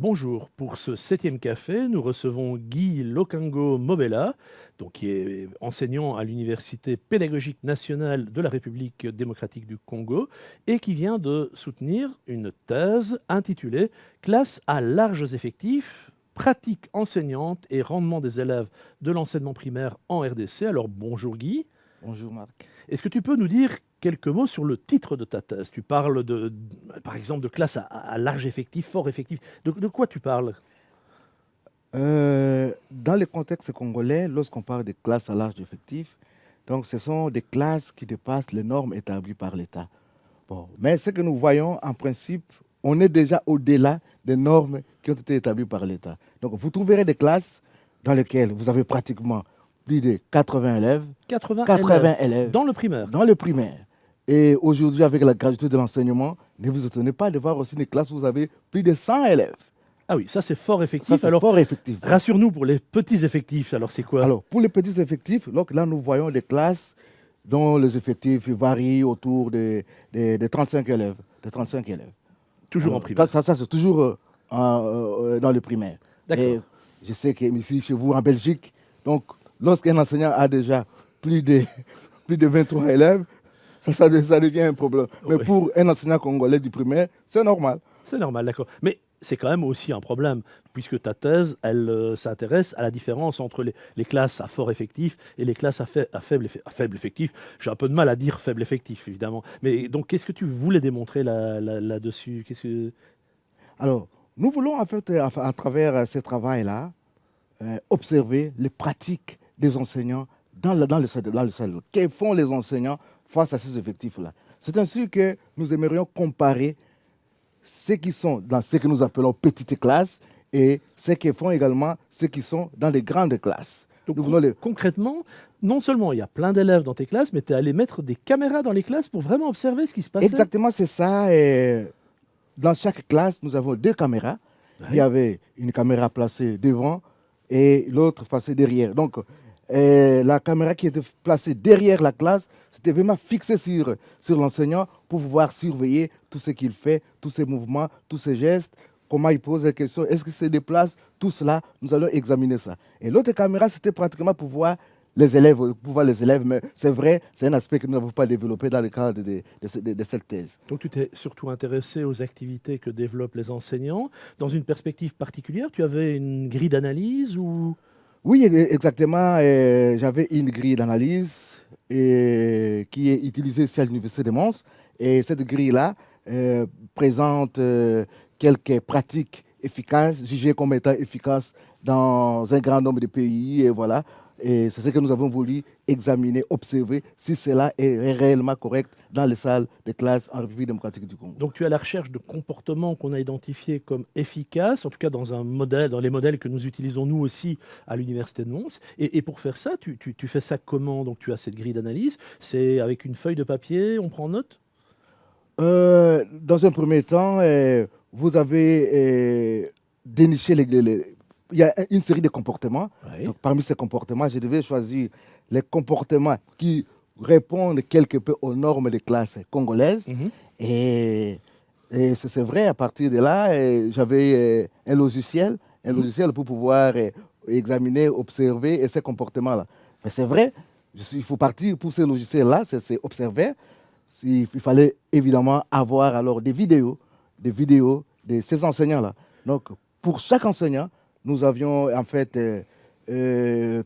Bonjour, pour ce 7e café, nous recevons Guy Lokango Mobela, donc qui est enseignant à l'Université pédagogique nationale de la République démocratique du Congo et qui vient de soutenir une thèse intitulée Classe à larges effectifs, pratique enseignante et rendement des élèves de l'enseignement primaire en RDC. Alors bonjour Guy. Bonjour Marc. Est-ce que tu peux nous dire quelques mots sur le titre de ta thèse? Tu parles par exemple, de classe à large effectif, fort effectif. De quoi tu parles? Dans le contexte congolais, lorsqu'on parle de classes à large effectif, donc ce sont des classes qui dépassent les normes établies par l'État. Bon, mais ce que nous voyons, en principe, on est déjà au-delà des normes qui ont été établies par l'État. Donc vous trouverez des classes dans lesquelles vous avez pratiquement plus de 80 élèves, 80 80 élèves élèves dans le primaire. dans le primaire. Et aujourd'hui, avec la gratuité de l'enseignement, ne vous étonnez pas de voir aussi des classes où vous avez plus de 100 élèves. Ah oui, ça c'est fort Ça, effectif. c'est Alors, fort effectif. rassure-nous pour les petits effectifs. Alors, c'est quoi? Alors, pour les petits effectifs, donc là, nous voyons des classes dont les effectifs varient autour de 35 élèves. De 35 élèves. Toujours en Alors, primaire. ça, c'est toujours dans le primaire. Et D'accord. je sais que ici, chez vous, en Belgique, donc, lorsqu'un enseignant a déjà plus de, plus de 23 élèves, ça devient un problème. Mais Oui, pour un enseignant congolais du primaire, c'est normal. c'est normal, d'accord. Mais c'est quand même aussi un problème, puisque ta thèse, elle s'intéresse à la différence entre les classes à fort effectif et les classes à faible effectif. J'ai un peu de mal à dire faible effectif, évidemment. Mais donc, qu'est-ce que tu voulais démontrer là-dessus? Qu'est-ce que... Alors, nous voulons en fait, à travers ce travail-là, observer les pratiques des enseignants dans le salon. Que font les enseignants face à ces effectifs-là? C'est ainsi que nous aimerions comparer ceux qui sont dans ce que nous appelons petites classes et ceux qui font également ceux qui sont dans les grandes classes. Donc, Nous voulons les... concrètement, non seulement il y a plein d'élèves dans tes classes, mais tu es allé mettre des caméras dans les classes pour vraiment observer ce qui se passait. Exactement, c'est ça. Et dans chaque classe, nous avons deux caméras. Il y Ouais. avait une caméra placée devant et l'autre placée derrière. Donc, la caméra qui était placée derrière la classe, c'était vraiment fixée sur l'enseignant pour pouvoir surveiller tout ce qu'il fait, tous ses mouvements, tous ses gestes, comment il pose les questions, est-ce qu'il se déplace, tout cela, nous allons examiner ça. Et l'autre caméra, c'était pratiquement pour voir les élèves, mais c'est vrai, c'est un aspect que nous n'avons pas développé dans le cadre de cette thèse. Donc tu t'es surtout intéressé aux activités que développent les enseignants. Dans une perspective particulière, tu avais une grille d'analyse ou... Oui, exactement. J'avais une grille d'analyse qui est utilisée ici à l'Université de Mons. Et cette grille-là présente quelques pratiques efficaces, jugées comme étant efficaces dans un grand nombre de pays. Et voilà. Et c'est ce que nous avons voulu examiner, observer si cela est réellement correct dans les salles de classe en République démocratique du Congo. Donc tu es à la recherche de comportements qu'on a identifiés comme efficaces, en tout cas dans un modèle, dans les modèles que nous utilisons nous aussi à l'Université de Mons. Et pour faire ça, tu fais ça comment? Donc tu as cette grille d'analyse, c'est avec une feuille de papier, on prend note? Dans un premier temps, vous avez déniché il y a une série de comportements. Oui. Donc, parmi ces comportements, je devais choisir les comportements qui répondent quelque peu aux normes de classe congolaises. Mhm. Et, et c'est vrai, à partir de là, j'avais un Mhm. logiciel pour pouvoir examiner, observer ces comportements-là. Mais c'est vrai, il faut partir pour ce logiciel-là, c'est observer. Il fallait évidemment avoir alors des vidéos de ces enseignants-là. Donc, pour chaque enseignant, nous avions en fait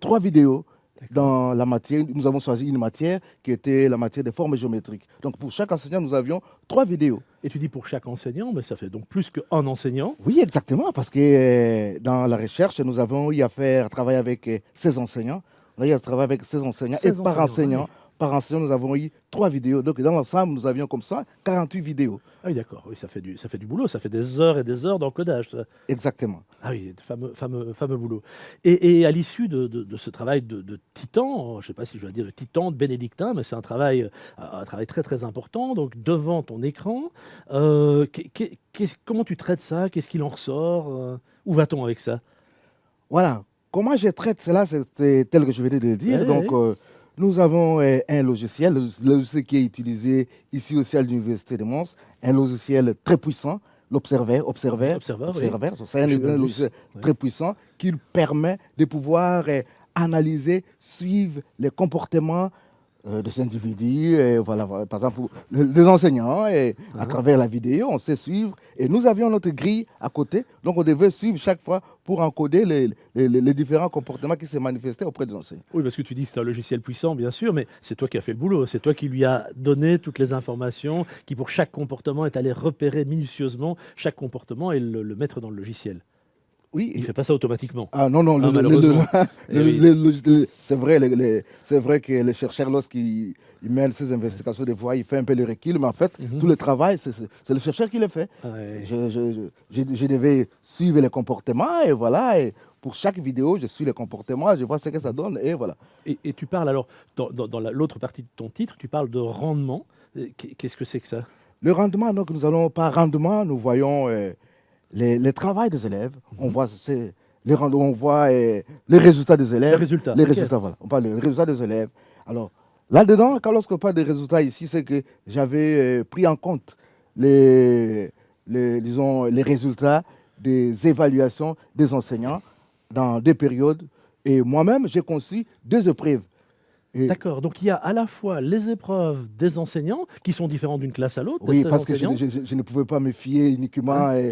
trois vidéos D'accord. dans la matière. Nous avons choisi une matière qui était la matière des formes géométriques. Donc, pour chaque enseignant, nous avions trois vidéos. Et tu dis pour chaque enseignant, mais ça fait donc plus qu'un enseignant. Oui, exactement, parce que dans la recherche, nous avons eu à travailler avec 16 enseignants. On a eu à travailler avec 16 enseignants et 16 enseignants. Ah oui. par enseignant, nous avons eu trois vidéos. Donc, dans l'ensemble, nous avions comme ça 48 vidéos. Ah oui, d'accord. Oui, ça fait du boulot, ça fait des heures et des heures d'encodage, ça. Exactement. Ah oui, fameux boulot. Et à l'issue de ce travail de titan, je ne sais pas si je dois dire de titan, de bénédictin, mais c'est un travail très très important, donc devant ton écran, comment tu traites ça? Qu'est-ce qu'il en ressort? Où va-t-on avec ça? Voilà. Comment je traite cela, c'est tel que je venais de le Oui, dire. Donc, nous avons un logiciel, le logiciel qui est utilisé ici aussi à l'Université de Mons, un logiciel très puissant l'observeur, Observer, oui. c'est un Machine logiciel oui. très puissant qui permet de pouvoir analyser, suivre les comportements de ces individus. Et voilà, par exemple, pour les enseignants, et à Hein. travers la vidéo, on sait suivre. Et nous avions notre grille à côté, donc on devait suivre chaque fois pour encoder les différents comportements qui se manifestaient auprès des enseignants. Oui, parce que tu dis que c'est un logiciel puissant, bien sûr, mais c'est toi qui as fait le boulot. C'est toi qui lui as donné toutes les informations, qui pour chaque comportement est allé repérer minutieusement chaque comportement et le mettre dans le logiciel. Oui, Il ne fait pas ça automatiquement. ah non, non, Ah, malheureusement. Eh oui. c'est vrai que les chercheurs, lorsqu'ils mènent ces investigations, des fois, il fait un peu le recul, mais en fait, Mhm. tout le travail, c'est le chercheur qui le fait. Ouais. Je devais suivre les comportements, et voilà, et pour chaque vidéo, je suis les comportements, je vois ce que ça donne, et voilà. Et tu parles alors, dans l'autre partie de ton titre, tu parles de rendement. Qu'est-ce que c'est que ça? Le rendement, donc, nous allons par rendement, nous voyons les travaux des élèves, on Mhm. voit, on voit les résultats des Les élèves, résultats. les ok. résultats, voilà, on parle des résultats des élèves. Alors, là-dedans, lorsqu'on parle des résultats ici, c'est que j'avais pris en compte disons, les résultats des évaluations des enseignants dans des périodes. Et moi-même, j'ai conçu deux épreuves. Et D'accord. Donc il y a à la fois les épreuves des enseignants, qui sont différentes d'une classe à l'autre, de oui, ces parce que enseignants. je ne pouvais pas me fier uniquement Hein.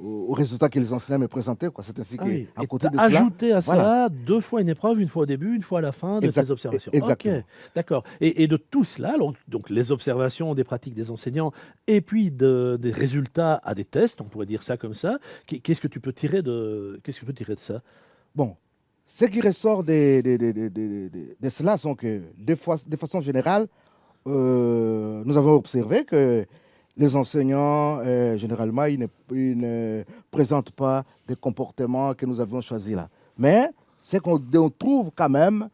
aux résultats que les enseignants me présentaient, quoi. C'est ainsi Ah oui. qu'à Et tu côté as de cela, ajouté à voilà, ça deux fois une épreuve, une fois au début, une fois à la fin de tes observations. Ok, exactement. d'accord. Et de tout cela, donc les observations des pratiques des enseignants, et puis des résultats à des tests, on pourrait dire ça comme ça, qu'est-ce que tu peux tirer qu'est-ce que tu peux tirer de ça? Bon, ce qui ressort de cela sont que, de façon générale, nous avons observé que les enseignants, généralement, ils ne présentent pas des comportements que nous avions choisis là. Mais c'est qu'on on trouve quand même,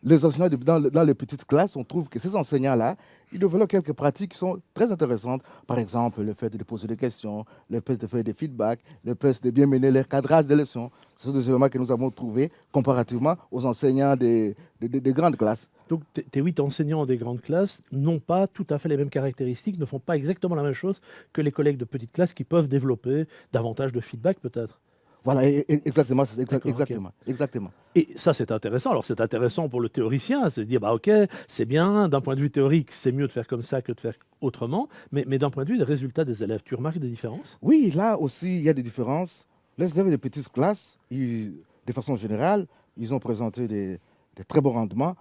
les enseignants dans les petites classes, on trouve que ces enseignants-là, ils développent quelques pratiques qui sont très intéressantes. Par exemple, le fait de poser des questions, le fait de faire des feedbacks, le fait de bien mener le cadrage des leçons. Ce sont des éléments que nous avons trouvés comparativement aux enseignants des grandes classes. Donc tes 8 enseignants des grandes classes n'ont pas tout à fait les mêmes caractéristiques, ne font pas exactement la même chose que les collègues de petites classes qui peuvent développer davantage de feedback peut-être. Voilà, exactement, D'accord, ok. exactement, exactement. Et ça, c'est intéressant. Alors, c'est intéressant pour le théoricien, c'est de dire, bah, ok, c'est bien, d'un point de vue théorique, c'est mieux de faire comme ça que de faire autrement, mais d'un point de vue des résultats des élèves, tu remarques des différences? Oui, là aussi, il y a des différences. Les élèves des petites classes, de façon générale, ils ont présenté des très bons rendements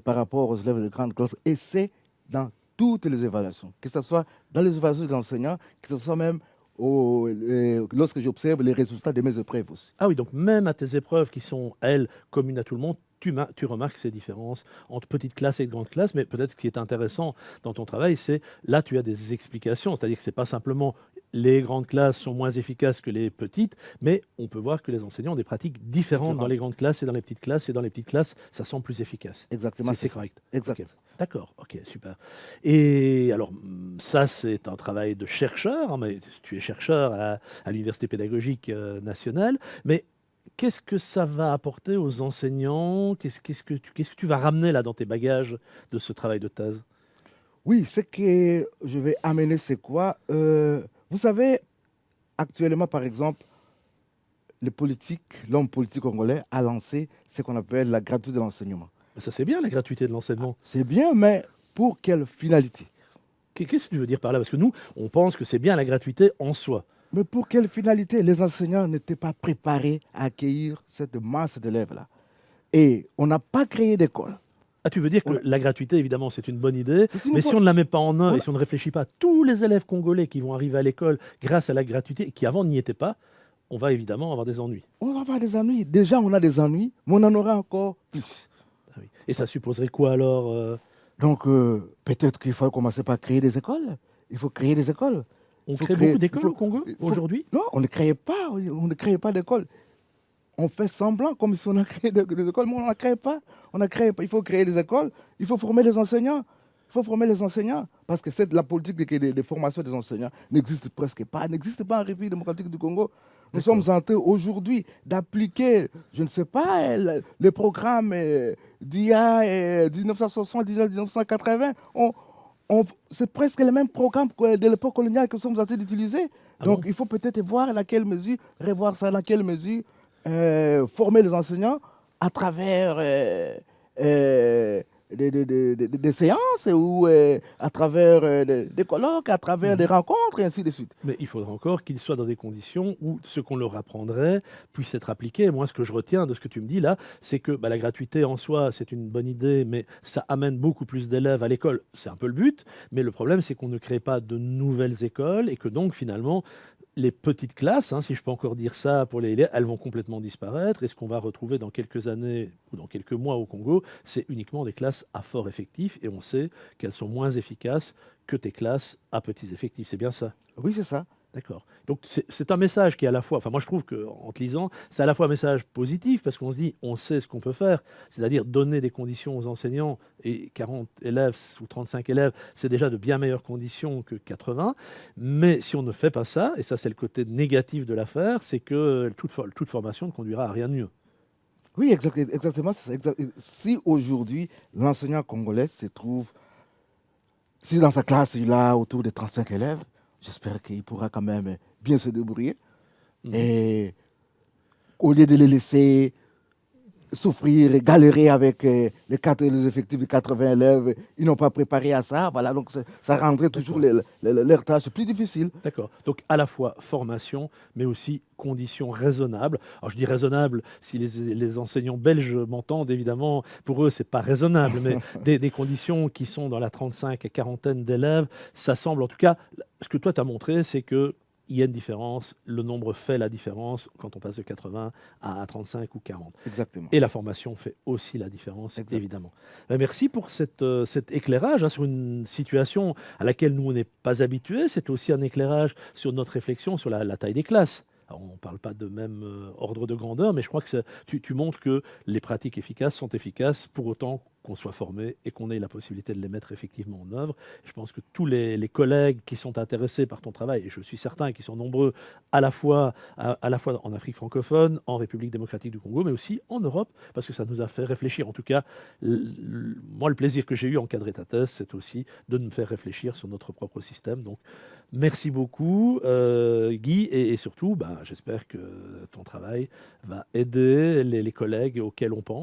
par rapport aux élèves de grandes classes. Et c'est dans toutes les évaluations, que ce soit dans les évaluations des enseignants, que ce soit même lorsque j'observe les résultats de mes épreuves aussi. Ah oui, donc même à tes épreuves qui sont, elles, communes à tout le monde, tu remarques ces différences entre petite classe et grande classe, mais peut-être ce qui est intéressant dans ton travail, c'est là tu as des explications, c'est-à-dire que ce n'est pas simplement les grandes classes sont moins efficaces que les petites, mais on peut voir que les enseignants ont des pratiques différentes dans les grandes classes et dans les petites classes, et dans les petites classes, ça semble plus efficace. Exactement, C'est ça. correct. Exact. Ok. D'accord, ok, super. Et alors, ça, c'est un travail de chercheur, hein, mais tu es chercheur à l'Université pédagogique nationale, mais qu'est-ce que ça va apporter aux enseignants? Qu'est-ce que tu vas ramener là dans tes bagages de ce travail de thèse? Oui, ce que je vais amener, c'est quoi? Vous savez, actuellement, par exemple, l'homme politique congolais a lancé ce qu'on appelle la gratuité de l'enseignement. Ça, c'est bien la gratuité de l'enseignement. C'est bien, mais pour quelle finalité? Qu'est-ce que tu veux dire par là? Parce que nous, on pense que c'est bien la gratuité en soi. Mais pour quelle finalité? Les enseignants n'étaient pas préparés à accueillir cette masse d'élèves-là. Et on n'a pas créé d'école. Ah, tu veux dire que la gratuité, évidemment, c'est une bonne idée, C'est une mais si on ne la met pas en œuvre on- et si on ne réfléchit pas, tous les élèves congolais qui vont arriver à l'école grâce à la gratuité, et qui avant n'y étaient pas, on va évidemment avoir des ennuis. On va avoir des ennuis. Déjà, on a des ennuis, mais on en aura encore plus. Ah oui. Et ça supposerait quoi alors Donc, peut-être qu'il faut commencer par créer des écoles. Il faut créer des écoles. On Il faut crée créer- beaucoup il d'écoles faut- au Congo il faut- aujourd'hui? Non, on ne crée pas d'école. On fait semblant comme si on a créé des écoles, mais on n'en crée pas. On ne crée pas. Il faut créer des écoles, il faut former les enseignants. Il faut former les enseignants. Parce que la politique de formation des enseignants n'existe presque pas, n'existe pas en République démocratique du Congo. Nous sommes en train aujourd'hui d'appliquer, je ne sais pas, les programmes d'IA 1960, 1980. c'est presque le même programme que de l'époque coloniale que nous sommes en train d'utiliser. Ah Donc, bon? il faut peut-être voir dans quelle mesure, revoir ça, dans quelle mesure former les enseignants à travers des séances ou à travers des colloques, à travers des Mhm. rencontres et ainsi de suite. Mais il faudra encore qu'ils soient dans des conditions où ce qu'on leur apprendrait puisse être appliqué. Et moi, ce que je retiens de ce que tu me dis là, c'est que bah, la gratuité en soi, c'est une bonne idée, mais ça amène beaucoup plus d'élèves à l'école. C'est un peu le but, mais le problème, c'est qu'on ne crée pas de nouvelles écoles et que donc, finalement, les petites classes, hein, si je peux encore dire ça pour les élèves, elles vont complètement disparaître. Et ce qu'on va retrouver dans quelques années ou dans quelques mois au Congo, c'est uniquement des classes à fort effectif. Et on sait qu'elles sont moins efficaces que tes classes à petits effectifs. C'est bien ça? Oui, c'est ça. D'accord. Donc c'est un message qui est à la fois, enfin moi je trouve qu'en te lisant, c'est à la fois un message positif parce qu'on se dit on sait ce qu'on peut faire, c'est-à-dire donner des conditions aux enseignants et 40 élèves ou 35 élèves, c'est déjà de bien meilleures conditions que 80. Mais si on ne fait pas ça, et ça c'est le côté négatif de l'affaire, c'est que toute formation ne conduira à rien de mieux. Oui, exactement. Si aujourd'hui, l'enseignant congolais se trouve, si dans sa classe, il a autour de 35 élèves, j'espère qu'il pourra quand même bien se débrouiller. Mhm. Et au lieu de les laisser souffrir et galérer avec les effectifs de 80 élèves, ils n'ont pas préparé à ça. Voilà, donc ça rendrait toujours D'accord. leurs tâches plus difficiles. D'accord. Donc à la fois formation, mais aussi conditions raisonnables. Alors je dis raisonnable, si les enseignants belges m'entendent, évidemment, pour eux, c'est pas raisonnable, mais des conditions qui sont dans la 35 et quarantaine d'élèves, ça semble en tout cas, ce que toi tu as montré, c'est que il y a une différence, le nombre fait la différence quand on passe de 80 à 35 ou 40. Exactement. Et la formation fait aussi la différence, Exact. évidemment. Merci pour cet éclairage hein, sur une situation à laquelle nous, on n'est pas habitués. C'est aussi un éclairage sur notre réflexion sur la taille des classes. Alors, on ne parle pas de même ordre de grandeur, mais je crois que tu montres que les pratiques efficaces sont efficaces pour autant qu'on soit formé et qu'on ait la possibilité de les mettre effectivement en œuvre. Je pense que tous les collègues qui sont intéressés par ton travail, et je suis certain qu'ils sont nombreux à la fois en Afrique francophone, en République démocratique du Congo, mais aussi en Europe, parce que ça nous a fait réfléchir. En tout cas, moi, le plaisir que j'ai eu à encadrer ta thèse, c'est aussi de me faire réfléchir sur notre propre système. Donc, merci beaucoup, Guy, et surtout, bah, j'espère que ton travail va aider les collègues auxquels on pense.